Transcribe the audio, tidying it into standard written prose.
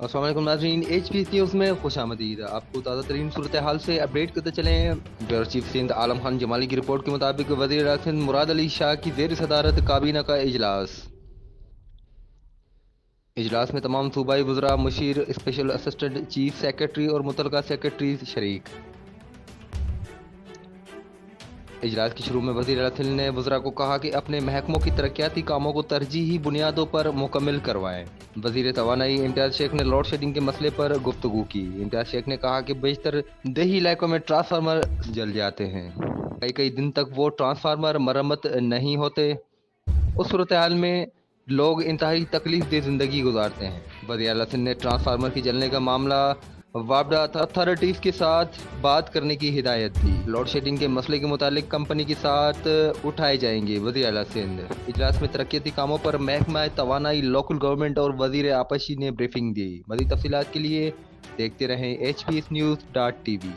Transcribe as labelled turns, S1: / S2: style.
S1: अस्सलाम वालेकुम नाज़रीन, HPS न्यूज़ में खुश आमदीद। आपको ताज़ा तरीन सूरत हाल से अपडेट करते चलें। ब्यूरो चीफ सिंध आलम खान जमाली की रिपोर्ट के मुताबिक वज़ीर आला सिंध मुराद अली शाह की ज़ेर सदारत काबीना का इजलास। इजलास में तमाम सूबाई वज़रा, मुशीर, स्पेशल असिस्टेंट चीफ सेक्रेटरी और मुतलका सेक्रेटरी शरीक। इजलास की शुरू में वज़ीर आला सिंध ने वज़रा को कहा कि अपने महकमों की तरक्याती कामों को तरजीही बुनियादों पर मुकम्मल करवाएं। वज़ीर तवानाई इम्तियाज़ शेख ने लोड शेडिंग के मसले पर गुफ्तगू की। इम्तियाज़ शेख ने कहा कि बेशतर देही इलाकों में ट्रांसफार्मर जल जाते हैं, कई दिन तक वो ट्रांसफार्मर मरम्मत नहीं होते। उस सूरत हाल में लोग इंतहाई तकलीफ दे ज़िंदगी गुजारते हैं। वज़ीर आला सिंध ने ट्रांसफार्मर के जलने का मामला वापडा अथॉरिटीज़ के साथ बात करने की हिदायत दी। लोड शेडिंग के मसले के मुतालिक कंपनी के साथ उठाए जाएंगे। वज़ीर आला सिंध इजलास में तरक्याती कामों पर महकमा तवानाई, लोकल गवर्नमेंट और वज़ीर आपसी ने ब्रीफिंग दी। मज़ीद तफसीलात के लिए देखते रहें HPSnews.tv।